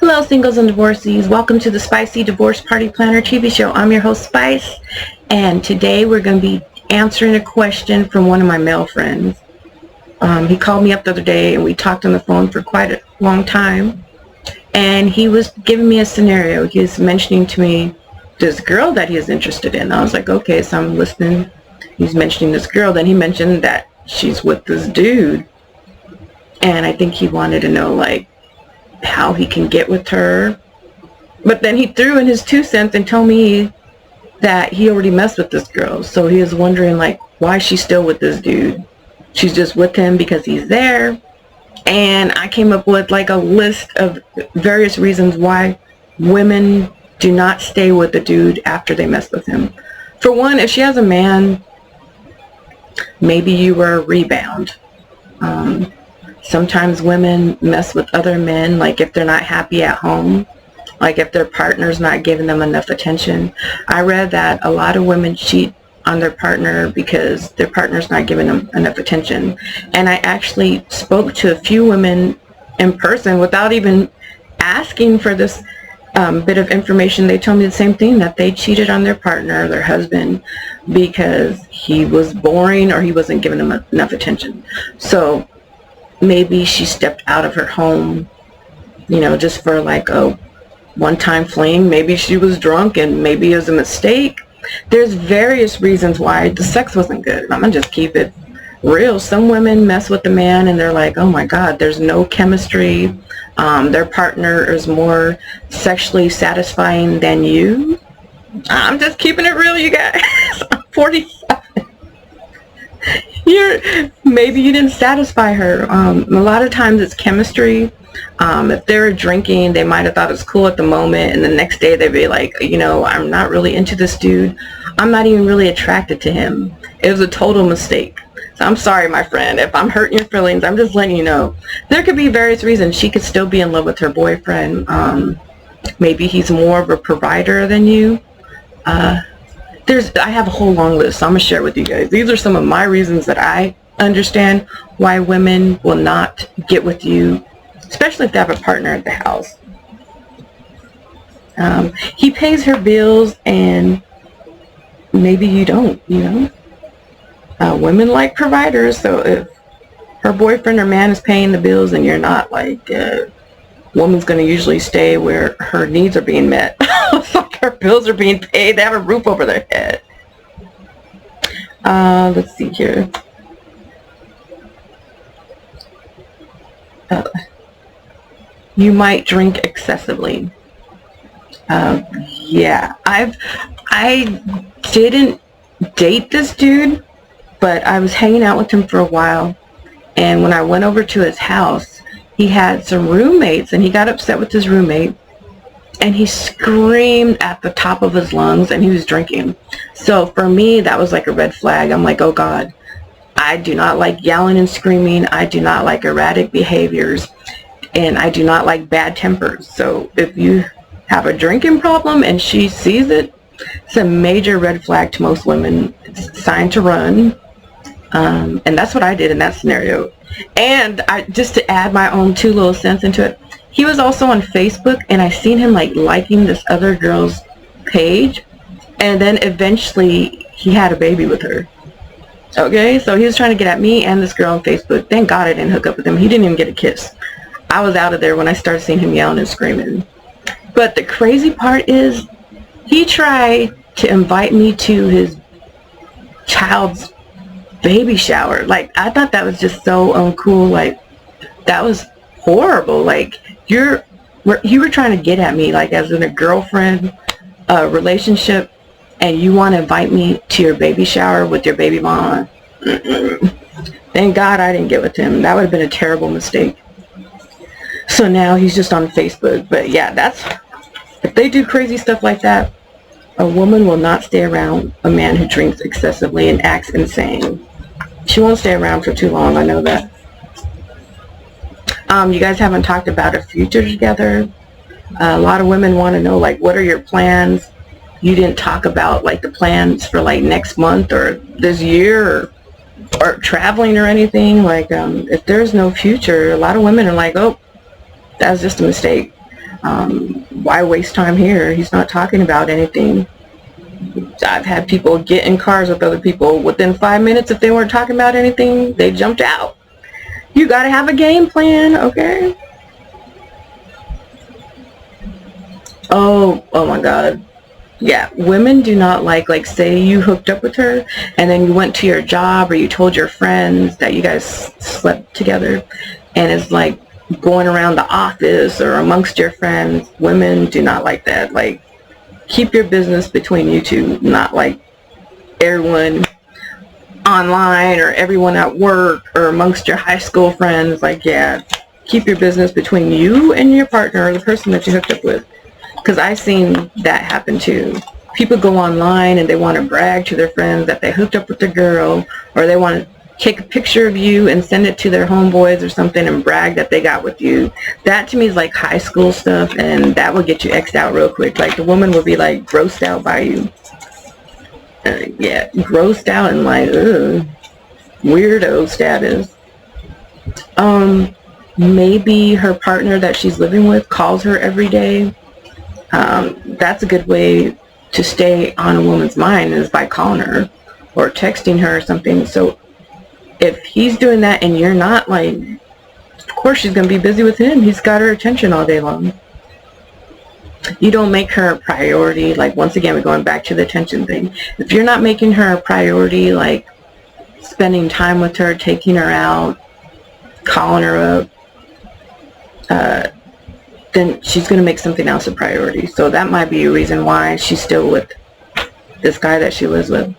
Hello, singles and divorcees. Welcome to the Spicy Divorce Party Planner TV show. I'm your host, Spice, and today we're going to be answering a question from one of my male friends. He called me up the other day, and we talked on the phone for quite a long time, and he was giving me a scenario. He was mentioning to me this girl that he is interested in. I was like, okay, so I'm listening. He's mentioning this girl. Then he mentioned that she's with this dude, and I think he wanted to know, like, how he can get with her. But then he threw in his 2 cents and told me that he already messed with this girl. So he was wondering, like, why she's still with this dude. She's just with him because he's there. And I came up with like a list of various reasons why women do not stay with the dude after they mess with him. For one, if she has a man, maybe you were a rebound. Sometimes women mess with other men, like if they're not happy at home, like if their partner's not giving them enough attention. I read that a lot of women cheat on their partner because their partner's not giving them enough attention. And I actually spoke to a few women in person without even asking for this bit of information. They told me the same thing, that they cheated on their partner, their husband, because he was boring or he wasn't giving them enough attention. So maybe she stepped out of her home, you know, just for like a one-time fling. Maybe she was drunk and maybe it was a mistake. There's various reasons why the sex wasn't good. I'm gonna just keep it real. Some women mess with the man and they're like, oh my God, there's no chemistry. Their partner is more sexually satisfying than you. I'm just keeping it real, you guys. I'm 47. Maybe you didn't satisfy her. A lot of times it's chemistry. If they're drinking, they might have thought it was cool at the moment, and the next day they'd be like, you know, I'm not really into this dude. I'm not even really attracted to him. It was a total mistake. So I'm sorry, my friend, if I'm hurting your feelings. I'm just letting you know. There could be various reasons. She could still be in love with her boyfriend. Maybe he's more of a provider than you. I have a whole long list, so I'm going to share it with you guys. These are some of my reasons that I understand why women will not get with you, especially if they have a partner at the house. He pays her bills and maybe you don't, you know. Women like providers, so if her boyfriend or man is paying the bills and you're not, like, woman's going to usually stay where her needs are being met. It's like her bills are being paid, they have a roof over their head. Let's see here. You might drink excessively. Yeah, I didn't date this dude, but I was hanging out with him for a while, and when I went over to his house, he had some roommates, and he got upset with his roommate, and he screamed at the top of his lungs, and he was drinking. So for me, that was like a red flag. I'm like, oh God, I do not like yelling and screaming. I do not like erratic behaviors, and I do not like bad tempers. So if you have a drinking problem and she sees it, it's a major red flag to most women. It's a sign to run. And that's what I did in that scenario. And just to add my own 2 little cents into it, he was also on Facebook, and I seen him like liking this other girl's page, and then eventually he had a baby with her. Okay, so he was trying to get at me and this girl on Facebook. Thank God I didn't hook up with him. He didn't even get a kiss. I was out of there when I started seeing him yelling and screaming. But the crazy part is, he tried to invite me to his child's baby shower. Like, I thought that was just so uncool. Like, that was horrible. Like, you were trying to get at me, like, as in a girlfriend relationship, and you want to invite me to your baby shower with your baby mama. Thank God I didn't get with him. That would have been a terrible mistake. So now he's just on Facebook. But yeah, if they do crazy stuff like that, a woman will not stay around a man who drinks excessively and acts insane. She won't stay around for too long, I know that. You guys haven't talked about a future together. A lot of women want to know, like, what are your plans? You didn't talk about, like, the plans for, like, next month or this year or traveling or anything. Like, if there's no future, a lot of women are like, oh, that was just a mistake. Why waste time here? He's not talking about anything. I've had people get in cars with other people. Within 5 minutes, if they weren't talking about anything, they jumped out. You got to have a game plan, okay? Oh my God. Yeah, women do not like say you hooked up with her and then you went to your job or you told your friends that you guys slept together, and it's like going around the office or amongst your friends. Women do not like that. Like, keep your business between you two, not like everyone online or everyone at work or amongst your high school friends. Like, yeah, keep your business between you and your partner or the person that you hooked up with. Because I've seen that happen too. People go online and they want to brag to their friends that they hooked up with the girl, or they want to take a picture of you and send it to their homeboys or something and brag that they got with you. That to me is like high school stuff, and that would get you X'd out real quick. Like, the woman would be like grossed out by you. Yeah, grossed out and like, ugh, weirdo status. Maybe her partner that she's living with calls her every day. That's a good way to stay on a woman's mind, is by calling her or texting her or something. So if he's doing that and you're not, like, of course she's going to be busy with him. He's got her attention all day long. You don't make her a priority. Like, once again, we're going back to the attention thing. If you're not making her a priority, like spending time with her, taking her out, calling her up, then she's going to make something else a priority. So that might be a reason why she's still with this guy that she lives with.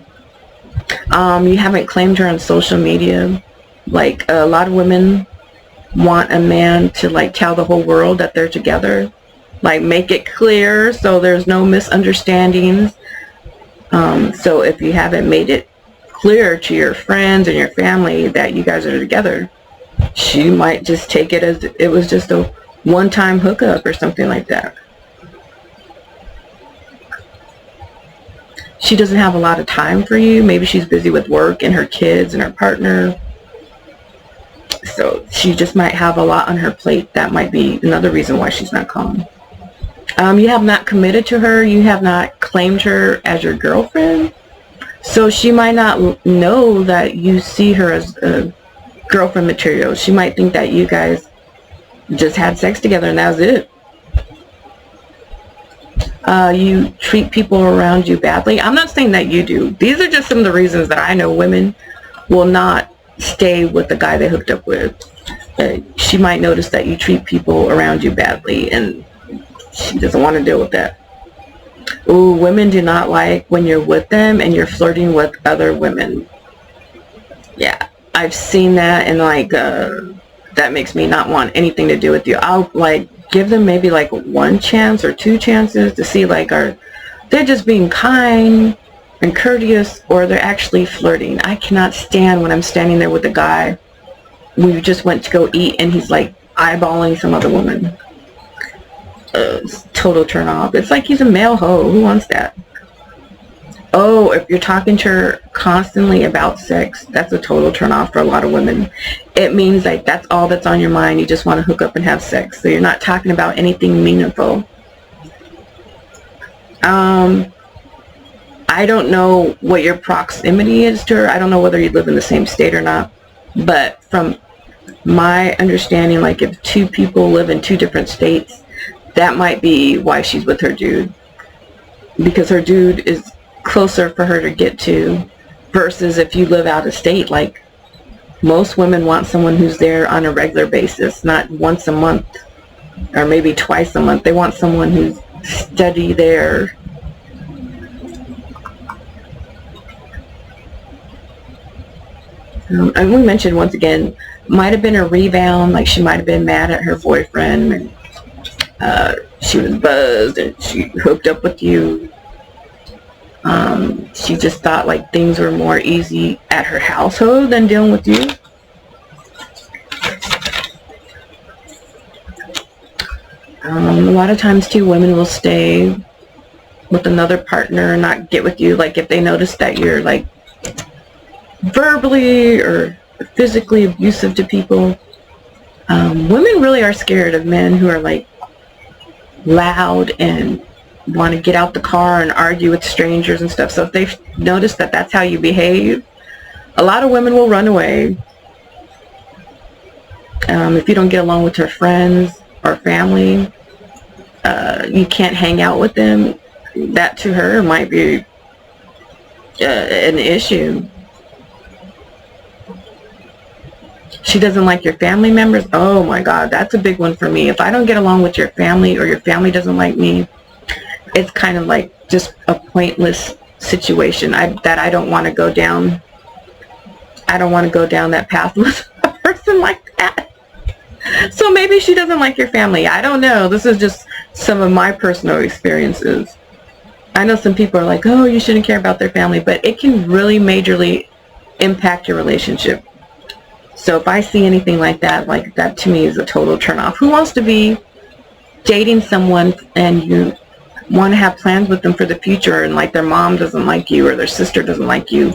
You haven't claimed her on social media. Like, a lot of women want a man to, like, tell the whole world that they're together. Like, make it clear so there's no misunderstandings. So if you haven't made it clear to your friends and your family that you guys are together, she might just take it as it was just a one-time hookup or something like that. She doesn't have a lot of time for you. Maybe she's busy with work and her kids and her partner. So she just might have a lot on her plate. That might be another reason why she's not calling. You have not committed to her. You have not claimed her as your girlfriend. So she might not know that you see her as a girlfriend material. She might think that you guys just had sex together and that was it. You treat people around you badly. I'm not saying that you do. These are just some of the reasons that I know women will not stay with the guy they hooked up with. She might notice that you treat people around you badly, and she doesn't want to deal with that. Ooh, women do not like when you're with them and you're flirting with other women. Yeah, I've seen that, and like, that makes me not want anything to do with you. I'll, like, give them maybe like one chance or two chances to see, like, are they just being kind and courteous, or they're actually flirting. I cannot stand when I'm standing there with a guy, we just went to go eat, and he's like eyeballing some other woman. It's total turn off. It's like he's a male hoe. Who wants that? Oh, if you're talking to her constantly about sex, that's a total turn off for a lot of women. It means like that's all that's on your mind. You just want to hook up and have sex. So you're not talking about anything meaningful. I don't know what your proximity is to her. I don't know whether you live in the same state or not. But from my understanding, like, if two people live in two different states, that might be why she's with her dude. Because her dude is closer for her to get to, versus if you live out of state. Like, most women want someone who's there on a regular basis, not once a month or maybe twice a month. They want someone who's steady there. And we mentioned, once again, might have been a rebound. Like, she might have been mad at her boyfriend, and she was buzzed and she hooked up with you. She just thought like things were more easy at her household than dealing with you. A lot of times too, women will stay with another partner and not get with you. Like, if they notice that you're like verbally or physically abusive to people. Women really are scared of men who are like loud and want to get out the car and argue with strangers and stuff. So if they've noticed that that's how you behave, a lot of women will run away. If you don't get along with her friends or family, you can't hang out with them, that to her might be an issue. She doesn't like your family members. Oh my God, that's a big one for me. If I don't get along with your family or your family doesn't like me, it's kind of like just a pointless situation that I don't want to go down. I don't want to go down that path with a person like that. So maybe she doesn't like your family. I don't know. This is just some of my personal experiences. I know some people are like, oh, you shouldn't care about their family, but it can really majorly impact your relationship. So if I see anything like that to me is a total turnoff. Who wants to be dating someone and you want to have plans with them for the future, and like their mom doesn't like you, or their sister doesn't like you,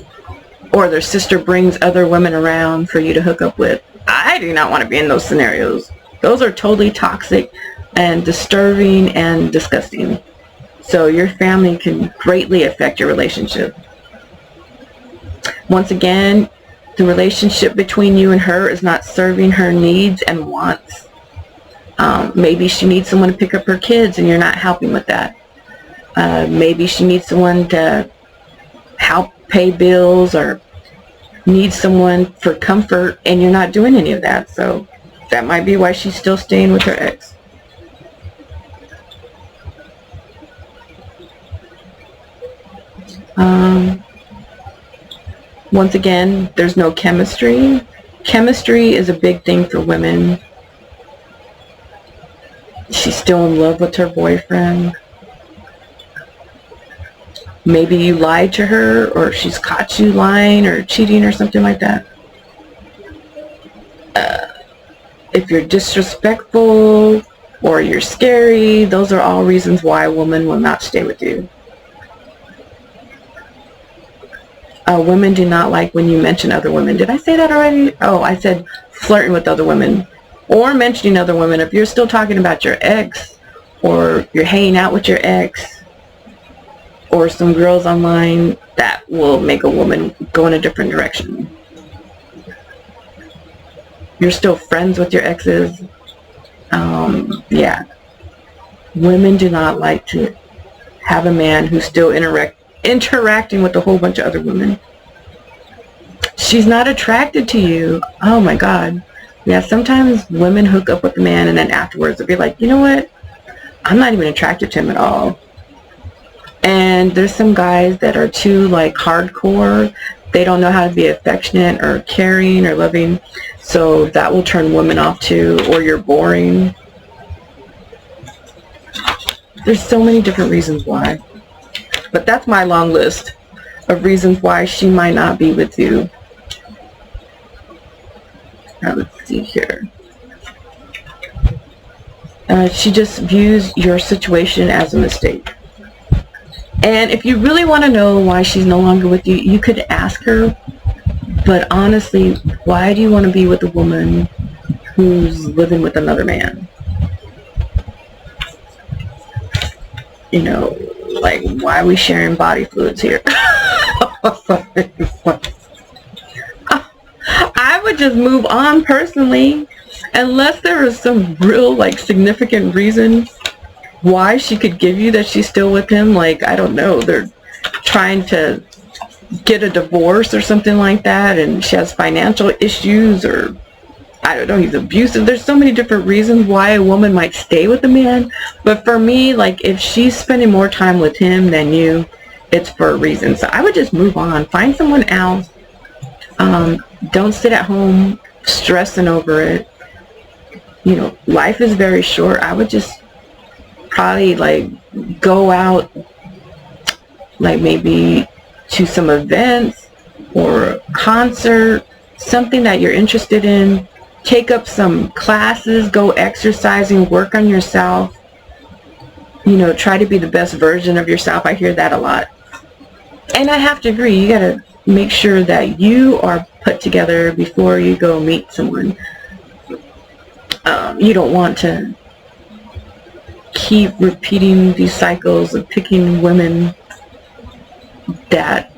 or their sister brings other women around for you to hook up with? I do not want to be in those scenarios. Those are totally toxic and disturbing and disgusting. So your family can greatly affect your relationship. Once again, the relationship between you and her is not serving her needs and wants. Maybe she needs someone to pick up her kids and you're not helping with that. Maybe she needs someone to help pay bills, or needs someone for comfort and you're not doing any of that. So that might be why she's still staying with her ex. Once again, there's no chemistry. Chemistry is a big thing for women. She's still in love with her boyfriend. Maybe you lied to her, or she's caught you lying or cheating or something like that. If you're disrespectful or you're scary, those are all reasons why a woman will not stay with you. Women do not like when you mention other women. Did I say that already? Oh, I said flirting with other women or mentioning other women. If you're still talking about your ex, or you're hanging out with your ex or some girls online, that will make a woman go in a different direction. You're still friends with your exes. Yeah. Women do not like to have a man who's still interacting with a whole bunch of other women. She's not attracted to you. Oh my God. Yeah, sometimes women hook up with a man and then afterwards they'll be like, you know what? I'm not even attracted to him at all. And there's some guys that are too like hardcore. They don't know how to be affectionate or caring or loving. So that will turn women off too, or you're boring. There's so many different reasons why. But that's my long list of reasons why she might not be with you. Now let's see here. She just views your situation as a mistake. And if you really want to know why she's no longer with you, you could ask her. But honestly, why do you want to be with a woman who's living with another man? You know, like, why are we sharing body fluids here? I would just move on personally, unless there is some real, like, significant reason why she could give you that she's still with him. Like, I don't know, they're trying to get a divorce or something like that, and she has financial issues, or I don't know, he's abusive. There's so many different reasons why a woman might stay with a man. But for me, like, if she's spending more time with him than you, it's for a reason. So I would just move on. Find someone else. Don't sit at home stressing over it. You know, life is very short. I would just probably, like, go out, like, maybe to some events or a concert, something that you're interested in. Take up some classes, go exercising, work on yourself. You know, try to be the best version of yourself. I hear that a lot. And I have to agree, you got to make sure that you are put together before you go meet someone. You don't want to keep repeating these cycles of picking women that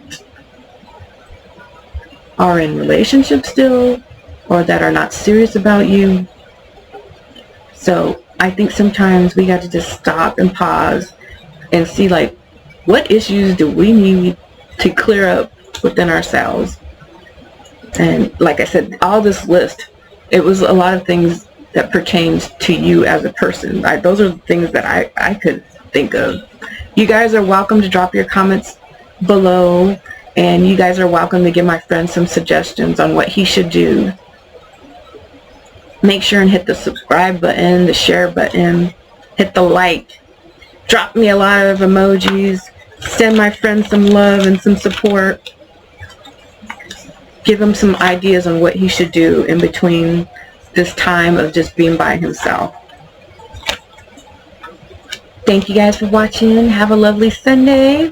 are in relationships still, or that are not serious about you. So I think sometimes we got to just stop and pause and see, like, what issues do we need to clear up within ourselves. And like I said, all this list, it was a lot of things that pertains to you as a person. Those are the things that I could think of. You guys are welcome to drop your comments below, and you guys are welcome to give my friend some suggestions on what he should do. Make sure and hit the subscribe button, the share button, hit the like, drop me a lot of emojis, send my friend some love and some support. Give him some ideas on what he should do in between this time of just being by himself. Thank you guys for watching. Have a lovely Sunday.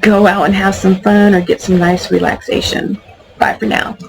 Go out and have some fun or get some nice relaxation. Bye for now.